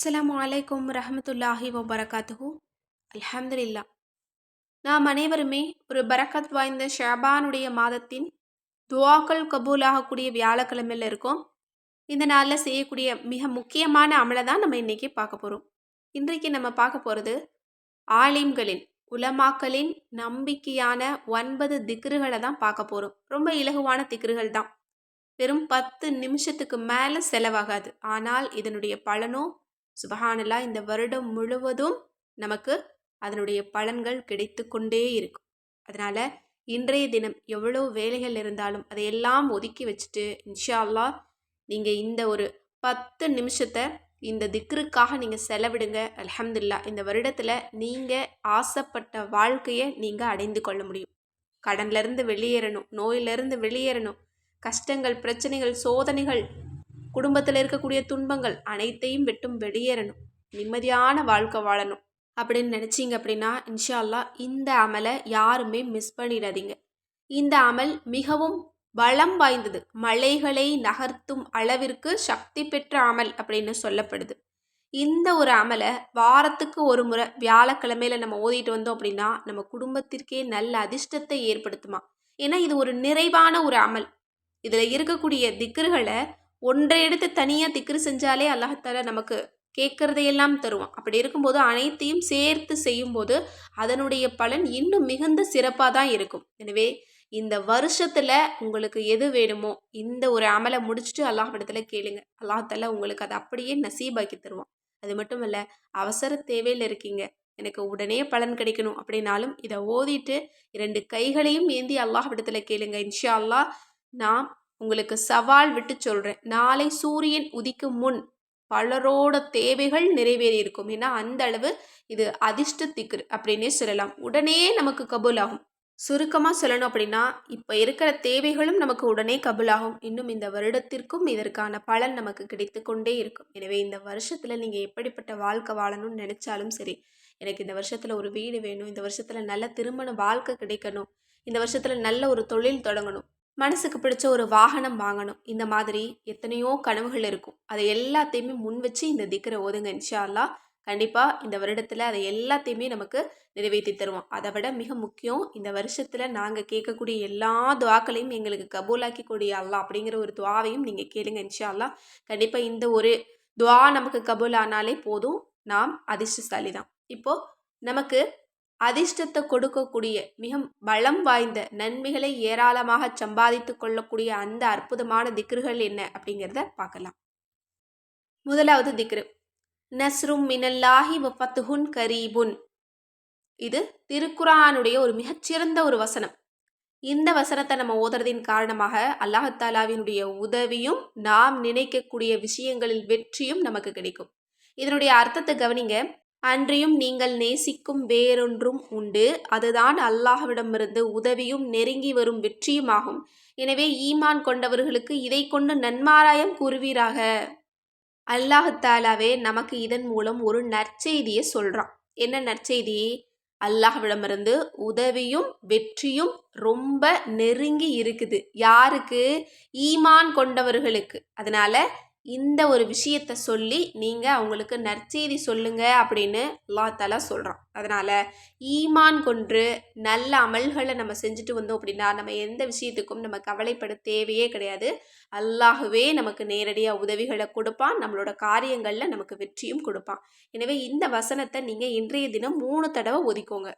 அஸ்ஸலாமு அலைக்கும் ரஹமத்துல்லாஹி வபரகாத்துஹு. அல்ஹம்துலில்லா. நாம் அனைவருமே ஒரு பரக்கத் வாய்ந்த ஷாபானுடைய மாதத்தின் துஆக்கள் கபூலாகக்கூடிய வியாழக்கிழமையில் இருக்கோம். இந்த நாளில் செய்யக்கூடிய மிக முக்கியமான அமலை தான் நம்ம இன்னைக்கு பார்க்க போகிறோம். இன்றைக்கு நம்ம பார்க்க போகிறது ஆலிம்களின் உலமாக்களின் நம்பிக்கையான 9 திக்ருகளை தான் பார்க்க போகிறோம். ரொம்ப இலகுவான திக்ருகள் தான். வெறும் 10 நிமிஷத்துக்கு மேலே செலவாகாது. ஆனால் இதனுடைய பலனோ சுபஹானல்லா, இந்த வருடம் முழுவதும் நமக்கு அதனுடைய பலன்கள் கிடைத்து கொண்டே இருக்கும். அதனால் இன்றைய தினம் எவ்வளோ வேலைகள் இருந்தாலும் அதையெல்லாம் ஒதுக்கி வச்சுட்டு இன்ஷா அல்லாஹ் நீங்கள் இந்த ஒரு 10 நிமிஷத்தை இந்த திக்ருக்காக நீங்கள் செலவிடுங்க. அல்ஹம்துலில்லாஹ், இந்த வருடத்தில் நீங்கள் ஆசைப்பட்ட வாழ்க்கையை நீங்கள் அடைந்து கொள்ள முடியும். கடன்லேருந்து வெளியேறணும், நோயிலிருந்து வெளியேறணும், கஷ்டங்கள், பிரச்சனைகள், சோதனைகள், குடும்பத்தில் இருக்கக்கூடிய துன்பங்கள் அனைத்தையும் விட்டும் வெளியேறணும், நிம்மதியான வாழ்க்கை வாழணும் அப்படின்னு நினச்சிங்க அப்படின்னா இன்ஷா அல்லாஹ் இந்த அமலை யாருமே மிஸ் பண்ணிடாதீங்க. இந்த அமல் மிகவும் பலம் வாய்ந்தது, மலைகளை நகர்த்தும் அளவிற்கு சக்தி பெற்ற அமல் அப்படின்னு சொல்லப்படுது. இந்த ஒரு அமலை வாரத்துக்கு ஒரு முறை வியாழக்கிழமையில நம்ம ஓதிட்டு வந்தோம் அப்படின்னா நம்ம குடும்பத்திற்கே நல்ல அதிர்ஷ்டத்தை ஏற்படுத்துமா. ஏன்னா இது ஒரு நிறைவான ஒரு அமல். இதில் இருக்கக்கூடிய திக்ருகளை ஒன்றை எடுத்து தனியாக திக்ரு செஞ்சாலே அல்லாஹ்தாலா நமக்கு கேட்குறதையெல்லாம் தருவான். அப்படி இருக்கும்போது அனைத்தையும் சேர்த்து செய்யும்போது அதனுடைய பலன் இன்னும் மிகுந்த சிறப்பாக தான் இருக்கும். எனவே இந்த வருஷத்தில் உங்களுக்கு எது வேணுமோ இந்த ஒரு அமலை முடிச்சுட்டு அல்லாஹ்விடத்தில் கேளுங்க. அல்லாஹ்தாலா உங்களுக்கு அதை அப்படியே நசீபாக்கி தருவான். அது மட்டும் இல்லை, அவசர தேவையில் இருக்கீங்க, எனக்கு உடனே பலன் கிடைக்கணும் அப்படின்னாலும் இதை ஓதிட்டு 2 கைகளையும் ஏந்தி அல்லாஹ்விடத்தில் கேளுங்க. இன்ஷா அல்லாஹ் நான் உங்களுக்கு சவால் விட்டு சொல்கிறேன், நாளை சூரியன் உதிக்கும் முன் பலரோட தேவைகள் நிறைவேறி இருக்கும். ஏன்னா அந்த அளவு இது அதிர்ஷ்ட திக்ரு அப்படின்னே சொல்லலாம். உடனே நமக்கு கபூலாகும். சுருக்கமாக சொல்லணும் அப்படின்னா இப்போ இருக்கிற தேவைகளும் நமக்கு உடனே கபூலாகும். இன்னும் இந்த வருடத்திற்கும் இதற்கான பலன் நமக்கு கிடைத்து கொண்டே இருக்கும். எனவே இந்த வருஷத்தில் நீங்கள் எப்படிப்பட்ட வாழ்க்கை வாழணும்னு நினச்சாலும் சரி, எனக்கு இந்த வருஷத்தில் ஒரு வீடு வேணும், இந்த வருஷத்தில் நல்ல திருமண வாழ்க்கை கிடைக்கணும், இந்த வருஷத்தில் நல்ல ஒரு தொழில் தொடங்கணும், மனசுக்கு பிடிச்ச ஒரு வாகனம் வாங்கணும், இந்த மாதிரி எத்தனையோ கனவுகள் இருக்கும். அதை எல்லாத்தையுமே முன் வச்சு இந்த திக்ரை ஓதுங்க. இன்ஷா அல்லாஹ் கண்டிப்பாக இந்த வருடத்தில் அதை எல்லாத்தையுமே நமக்கு நிறைவேற்றி தருவோம். அதை விட மிக முக்கியம், இந்த வருஷத்தில் நாங்கள் கேட்கக்கூடிய எல்லா துவாக்களையும் எங்களுக்கு கபூலாக்கி கூடிய அல்லாஹ் அப்படிங்கிற ஒரு துவாவையும் நீங்கள் கேளுங்க. இன்ஷா அல்லாஹ் கண்டிப்பாக இந்த ஒரு துவா நமக்கு கபூல் ஆனாலே போதும், நாம் அதிர்ஷ்டசாலி தான். இப்போது நமக்கு அதிர்ஷ்டத்தை கொடுக்கக்கூடிய மிக பலம் வாய்ந்த நன்மைகளை ஏராளமாக சம்பாதித்து கொள்ளக்கூடிய அந்த அற்புதமான திக்ருகள் என்ன அப்படிங்கிறத பார்க்கலாம். முதலாவது திக்ரு நஸ்ரும் மினல்லாஹி வ ஃபத்ஹுன் கரீபுன். இது திருக்குர்ஆனுடைய ஒரு மிகச்சிறந்த ஒரு வசனம். இந்த வசனத்தை நம்ம ஓதுறதின் காரணமாக அல்லாஹ்தாலாவினுடைய உதவியும் நாம் நினைக்கக்கூடிய விஷயங்களில் வெற்றியும் நமக்கு கிடைக்கும். இதனுடைய அர்த்தத்தை கவனிங்க. அன்றியும் நீங்கள் நேசிக்கும் வேறொன்றும் உண்டு, அதுதான் அல்லாஹ்விடமிருந்து உதவியும் நெருங்கி வரும் வெற்றியுமாகும். எனவே ஈமான் கொண்டவர்களுக்கு இதை கொண்டு நன்மாராயம் கூறுவீராக. அல்லாஹ்தாலாவே நமக்கு இதன் மூலம் ஒரு நற்செய்தியை சொல்றான். என்ன நற்செய்தி? அல்லாஹ்விடமிருந்து உதவியும் வெற்றியும் ரொம்ப நெருங்கி இருக்குது. யாருக்கு? ஈமான் கொண்டவர்களுக்கு. அதனால இந்த ஒரு விஷயத்தை சொல்லி நீங்கள் அவங்களுக்கு நற்செய்தி சொல்லுங்க அப்படின்னு அல்லாஹ் தஆலா சொல்கிறான். அதனால் ஈமான் கொன்று நல்ல அமல்களை நம்ம செஞ்சுட்டு வந்தோம் அப்படின்னா நம்ம எந்த விஷயத்துக்கும் நம்ம கவலைப்பட தேவையே கிடையாது. அல்லாஹ்வே நமக்கு நேரடியாக உதவிகளை கொடுப்பான், நம்மளோட காரியங்களில் நமக்கு வெற்றியும் கொடுப்பான். எனவே இந்த வசனத்தை நீங்கள் இன்றைய தினம் 3 தடவை ஒதுக்கோங்க.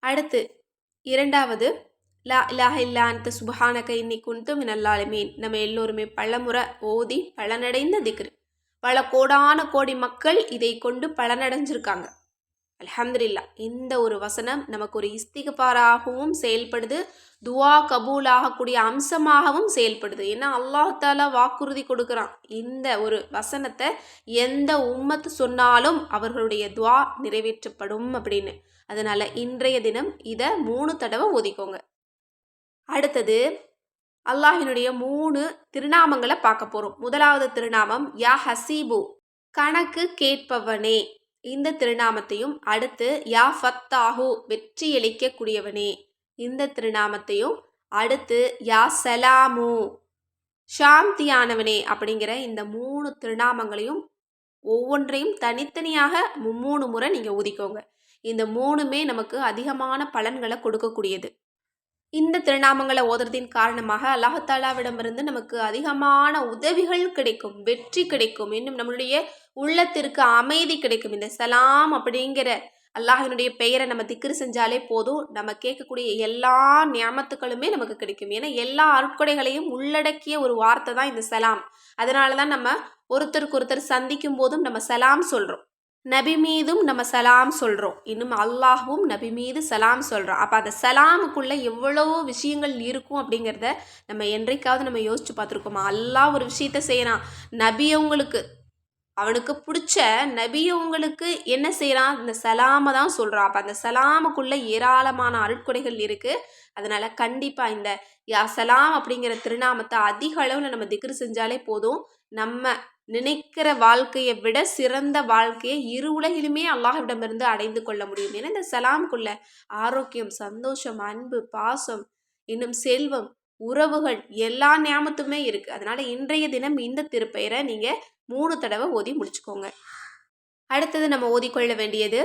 அடுத்து இரண்டாவது லா இலாஹ இல்லா அன்த சுப்ஹானக இன்னி குன்து மினல் ஸாலிமீன். நம்ம எல்லோருமே பலமுறை ஓதி பலனடைந்த திக்ரு. பல கோடான கோடி மக்கள் இதை கொண்டு பலனடைஞ்சிருக்காங்க. அல்ஹம்துலில்லாஹ். இந்த ஒரு வசனம் நமக்கு ஒரு இஸ்திக்ஃபாராகவும் செயல்படுது, துவா கபூல் ஆகக்கூடிய அம்சமாகவும் செயல்படுது. ஏன்னா அல்லாஹ் தஆலா வாக்குறுதி கொடுக்குறான், இந்த ஒரு வசனத்தை எந்த உம்மத்து சொன்னாலும் அவர்களுடைய துவா நிறைவேற்றப்படும் அப்படின்னு. அதனால இன்றைய தினம் இதை 3 தடவை ஓதிக்கோங்க. அடுத்தது அல்லாஹினுடைய 3 திருநாமங்களை பார்க்க போகிறோம். முதலாவது திருநாமம் யா ஹசீபு, கணக்கு கேட்பவனே. இந்த திருநாமத்தையும் அடுத்து யா ஃபத்தாஹு, வெற்றியளிக்கக்கூடியவனே. இந்த திருநாமத்தையும் அடுத்து யா சலாமு, சாந்தியானவனே அப்படிங்கிற இந்த 3 திருநாமங்களையும் ஒவ்வொன்றையும் தனித்தனியாக 3 முறை நீங்கள் ஊதிக்கோங்க. இந்த 3மே நமக்கு அதிகமான பலன்களை கொடுக்கக்கூடியது. இந்த திருநாமங்களை ஓதுறதின் காரணமாக அல்லாஹாலாவிடமிருந்து நமக்கு அதிகமான உதவிகள் கிடைக்கும், வெற்றி கிடைக்கும், இன்னும் நம்மளுடைய உள்ளத்திற்கு அமைதி கிடைக்கும். இந்த சலாம் அப்படிங்கிற அல்லாஹினுடைய பெயரை நம்ம திக்ரு செஞ்சாலே போதும், நம்ம கேட்கக்கூடிய எல்லா நியாமத்துக்களுமே நமக்கு கிடைக்கும். ஏன்னா எல்லா அருட்கொடைகளையும் உள்ளடக்கிய ஒரு வார்த்தை தான் இந்த சலாம். அதனால தான் நம்ம ஒருத்தருக்கு ஒருத்தர் சந்திக்கும் போதும் நம்ம சலாம் சொல்கிறோம். நபி மீதும் நம்ம சலாம் சொல்கிறோம், இன்னும் அல்லாஹும் நபி மீது சலாம் சொல்கிறோம். அப்போ அந்த சலாமுக்குள்ளே எவ்வளவோ விஷயங்கள் இருக்கும் அப்படிங்கிறத நம்ம என்றைக்காவது நம்ம யோசிச்சு பார்த்துருக்கோமா? அல்லாஹ் ஒரு விஷயத்த செய்யறான், நபியவங்களுக்கு அவனுக்கு பிடிச்ச நபியவங்களுக்கு என்ன செய்யறான்? இந்த சலாமை தான் சொல்கிறான். அப்போ அந்த சலாமுக்குள்ளே ஏராளமான அருட்கொடைகள் இருக்குது. அதனால் கண்டிப்பாக இந்த யா சலாம் அப்படிங்கிற திருநாமத்தை அதிக அளவில் நம்ம திக்ரு செஞ்சாலே போதும், நம்ம நினைக்கிற வாழ்க்கையை விட சிறந்த வாழ்க்கையை இரு உலகிலுமே அல்லாஹ்விடமிருந்து அடைந்து கொள்ள முடியும். ஏன்னா இந்த சலாமுக்குள்ள ஆரோக்கியம், சந்தோஷம், அன்பு, பாசம், இன்னும் செல்வம், உறவுகள் எல்லா நியாமத்துமே இருக்கு. அதனால இன்றைய தினம் இந்த திருப்பெயரை நீங்க 3 தடவை ஓதி முடிச்சுக்கோங்க. அடுத்தது நம்ம ஓதிக்கொள்ள வேண்டியது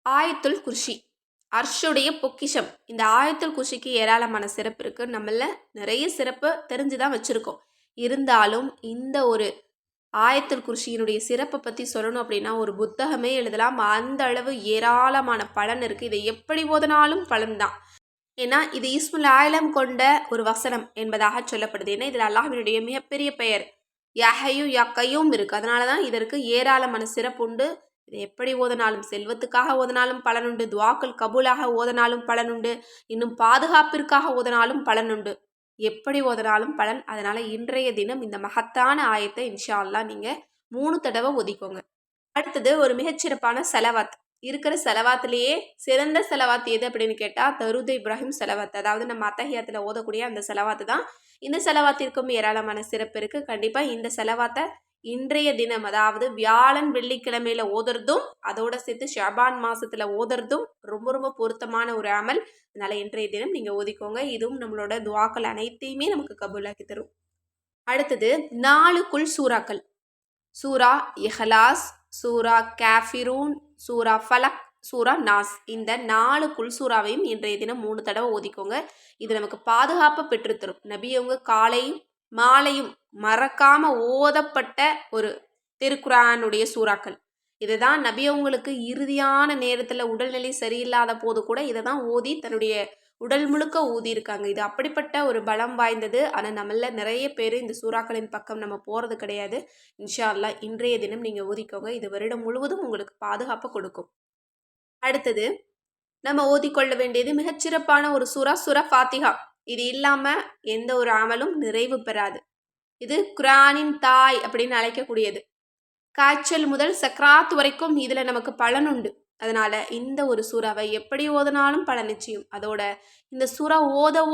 ஆயத்துல் குர்சி, அர்ஷுடைய பொக்கிஷம். இந்த ஆயத்துல் குர்சிக்கு ஏராளமான சிறப்பு இருக்கு. நம்மள நிறைய சிறப்பு தெரிஞ்சுதான் வச்சிருக்கோம். இருந்தாலும் இந்த ஒரு ஆயத்துல் குர்சியினுடைய சிறப்பை பற்றி சொல்லணும் அப்படின்னா ஒரு புத்தகமே எழுதலாம். அந்த அளவு ஏராளமான பலன் இருக்குது. இதை எப்படி ஓதினாலும் பலன் தான். ஏன்னா இது இஸ்முல் ஆயிலம் கொண்ட ஒரு வசனம் என்பதாக சொல்லப்படுது. ஏன்னா இதில் அல்லாஹ்வினுடைய மிகப்பெரிய பெயர் யஹையும் யக்கையும் இருக்குது. அதனால தான் இதற்கு ஏராளமான சிறப்பு உண்டு. இதை எப்படி ஓதனாலும், செல்வத்துக்காக ஓதனாலும் பலனுண்டு, துவாக்கள் கபூலாக ஓதனாலும் பலனுண்டு, இன்னும் பாதுகாப்பிற்காக ஓதனாலும் பலனுண்டு, எப்படி ஓதனாலும் பலன். அதனால் இன்றைய தினம் இந்த மகத்தான ஆயத்தை இன்ஷா அல்லாஹ் நீங்கள் 3 தடவை ஒதிக்கோங்க. அடுத்தது ஒரு மிகச்சிறப்பான செலவாத். இருக்கிற செலவாத்திலேயே சிறந்த செலவாத் எது அப்படின்னு கேட்டால் தருத் இப்ராஹிம் செலவாத். அதாவது நம்ம அத்தஹியாத்தில் ஓதக்கூடிய அந்த செலவாத்து தான். இந்த செலவாத்திற்கும் ஏராளமான சிறப்பு இருக்குது. கண்டிப்பாக இந்த செலவாத்தை இன்றைய தினம், அதாவது வியாழன் வெள்ளிக்கிழமையில ஓதுறதும் அதோட சேர்த்து ஷாபான் மாசத்துல ஓதுறதும் ரொம்ப ரொம்ப பொருத்தமான ஒரு அமல். அதனால இன்றைய தினம் நீங்க ஓதிக்கோங்க. இதுவும் நம்மளோட துவாக்கள் அனைத்தையுமே நமக்கு கபூலாக்கி தரும். அடுத்தது 4 குல் சூறாக்கள், சூரா இஹ்லாஸ், சூரா காஃபிரூன், சூரா ஃபலக், சூரா நாஸ். இந்த 4 குல் சூறாவையும் இன்றைய தினம் 3 தடவை ஓதிக்கோங்க. இது நமக்கு பாதுகாப்பு பெற்றுத்தரும். நபி அவங்க காலையும் மாலையும் மறக்காம ஓதப்பட்ட ஒரு திருக்குரானுடைய சூறாக்கள். இதை தான் நபி அவங்களுக்கு இறுதியான நேரத்தில் உடல்நிலை சரியில்லாத போது கூட இதை தான் ஓதி தன்னுடைய உடல் முழுக்க ஊதி இருக்காங்க. இது அப்படிப்பட்ட ஒரு பலம் வாய்ந்தது. ஆனால் நம்மள நிறைய பேர் இந்த சூறாக்களின் பக்கம் நம்ம போகிறது கிடையாது. இன்ஷா அல்லாஹ் இன்றைய தினம் நீங்கள் ஓதிக்கோங்க. இது வருடம் முழுவதும் உங்களுக்கு பாதுகாப்பு கொடுக்கும். அடுத்தது நம்ம ஓதிக்கொள்ள வேண்டியது மிகச்சிறப்பான ஒரு சூறா, சூரா ஃபாத்திஹா. இது இல்லாமல் எந்த ஒரு அமலும் நிறைவு பெறாது. இது குரானின் தாய் அப்படின்னு அழைக்கக்கூடியது. காய்ச்சல் முதல் சக்ராத் வரைக்கும் இதில் நமக்கு பலன் உண்டு. அதனால் இந்த ஒரு சூறாவை எப்படி ஓதனாலும் பலன் நிச்சயம். அதோட இந்த சூறா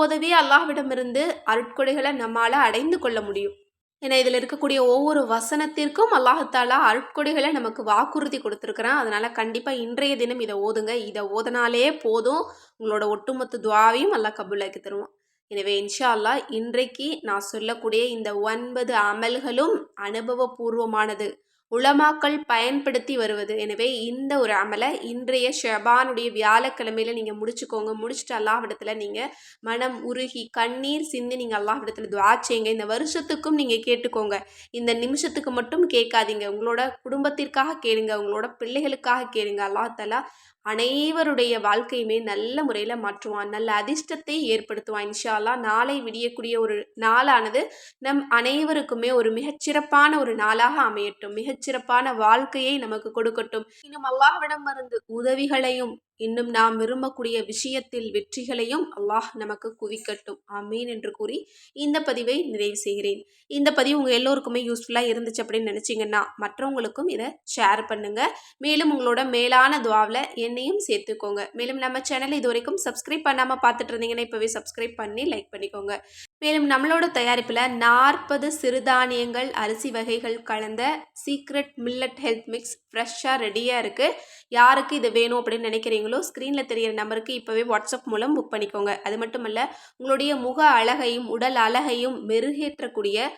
ஓதவே அல்லாஹ்விடமிருந்து அருட்கொடைகளை நம்மால் அடைந்து கொள்ள முடியும். ஏன்னா இதில் இருக்கக்கூடிய ஒவ்வொரு வசனத்திற்கும் அல்லாஹாலா அருட்கொடைகளை நமக்கு வாக்குறுதி கொடுத்துருக்குறான். அதனால் கண்டிப்பாக இன்றைய தினம் இதை ஓதுங்க. இதை ஓதனாலே போதும், உங்களோட ஒட்டுமொத்த துவாவையும் அல்லாஹ் கபூலாக்கி தருவான். எனவே இன்ஷா அல்லாஹ் இன்றைக்கு நான் சொல்லக்கூடிய இந்த 9 அமல்களும் அனுபவபூர்வமானது, உலமாக்கள் பயன்படுத்தி வருவது. எனவே இந்த ஒரு அமலை இன்றைய ஷபானுடைய வியாழக்கிழமையில நீங்கள் முடிச்சுக்கோங்க. முடிச்சுட்டு அல்லாஹ்விடத்தில் நீங்கள் மனம் உருகி கண்ணீர் சிந்தி நீங்கள் அல்லாஹ்விடத்தில் துஆ செய்யுங்க. இந்த வருஷத்துக்கும் நீங்கள் கேட்டுக்கோங்க. இந்த நிமிஷத்துக்கு மட்டும் கேட்காதீங்க. உங்களோட குடும்பத்திற்காக கேளுங்க, உங்களோட பிள்ளைகளுக்காக கேளுங்க. அல்லாஹ் தஆலா அனைவருடைய வாழ்க்கையுமே நல்ல முறையில் மாற்றுவான், நல்ல அதிர்ஷ்டத்தை ஏற்படுத்துவான். இன்ஷா அல்லாஹ் நாளை விடியக்கூடிய ஒரு நாளானது நம் அனைவருக்குமே ஒரு மிகச்சிறப்பான ஒரு நாளாக அமையட்டும், மிகச்சிறப்பான வாழ்க்கையை நமக்கு கொடுக்கட்டும். இன்னும் அல்லாஹ்விடம் இருந்து உதவிகளையும் இன்னும் நாம் விரும்பக்கூடிய விஷயத்தில் வெற்றிகளையும் அல்லாஹ் நமக்கு குவிக்கட்டும். ஆமீன் என்று கூறி இந்த பதிவை நிறைவு செய்கிறேன். இந்த பதிவு உங்கள் எல்லோருக்குமே யூஸ்ஃபுல்லாக இருந்துச்சு அப்படின்னு நினச்சிங்கன்னா மற்றவங்களுக்கும் இதை ஷேர் பண்ணுங்கள். மேலும் உங்களோட மேலான துவாவில் என்னையும் சேர்த்துக்கோங்க. மேலும் நம்ம சேனலை இது வரைக்கும் சப்ஸ்கிரைப் பண்ணாமல் பார்த்துட்டு இருந்தீங்கன்னா இப்போவே சப்ஸ்கிரைப் பண்ணி லைக் பண்ணிக்கோங்க. மேலும் நம்மளோட தயாரிப்பில் 40 சிறுதானியங்கள் அரிசி வகைகள் கலந்த சீக்ரெட் மில்லட் ஹெல்த் மிக்ஸ் ஃப்ரெஷ்ஷாக ரெடியாக இருக்குது. யாருக்கு இது வேணும் அப்படின்னு நினைக்கிறீங்களோ ஸ்க்ரீனில் தெரிகிற நம்பருக்கு இப்போவே வாட்ஸ்அப் மூலம் புக் பண்ணிக்கோங்க. அது மட்டும் இல்லை, உங்களுடைய முக அழகையும் உடல் அழகையும் மெருகேற்றக்கூடிய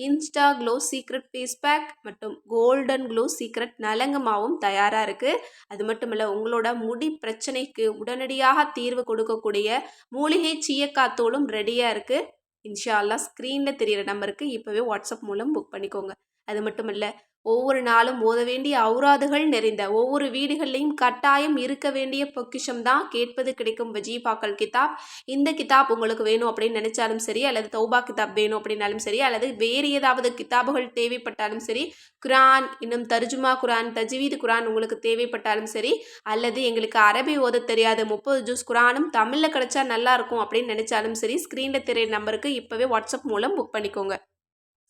insta glow secret face pack மற்றும் கோல்டன் க்ளோ சீக்ரெட் நலங்கமாவும் தயாராக இருக்குது. அது மட்டும் இல்லை, உங்களோட முடி பிரச்சனைக்கு உடனடியாக தீர்வு கொடுக்கக்கூடிய மூலிகை சீயக்காத்தூளும் ரெடியாக இருக்குது. இன்ஷா அல்லாஹ் ஸ்க்ரீனில் தெரிகிற நம்பருக்கு இப்போவே வாட்ஸ்அப் மூலம் புக் பண்ணிக்கோங்க. அது மட்டும் இல்லை, ஒவ்வொரு நாளும் ஓத வேண்டிய ஔராதுகள் நிறைந்த ஒவ்வொரு வீடுகள்லையும் கட்டாயம் இருக்க வேண்டிய பொக்கிஷம் தான் கேட்பது கிடைக்கும் வஜீஃபாக்கள் கிதாப். இந்த கிதாப் உங்களுக்கு வேணும் அப்படின்னு நினைச்சாலும் சரி, அல்லது தௌபா கிதாப் வேணும் அப்படின்னாலும் சரி, அல்லது வேறு ஏதாவது கிதாபுகள் தேவைப்பட்டாலும் சரி, குரான், இன்னும் தர்ஜுமா குரான், தஜ்வீது குரான் உங்களுக்கு தேவைப்பட்டாலும் சரி, அல்லது எங்களுக்கு அரபி ஓத தெரியாத 30 ஜூஸ் குரானும் தமிழில் கிடைச்சா நல்லா இருக்கும் அப்படின்னு நினைச்சாலும் சரி, ஸ்க்ரீனில் தெரியுற நம்பருக்கு இப்போவே வாட்ஸ்அப் மூலம் புக் பண்ணிக்கோங்க.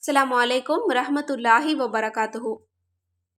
அஸ்ஸலாமு அலைக்கும் வரஹ்மத்துல்லாஹி வபரகாத்துஹு.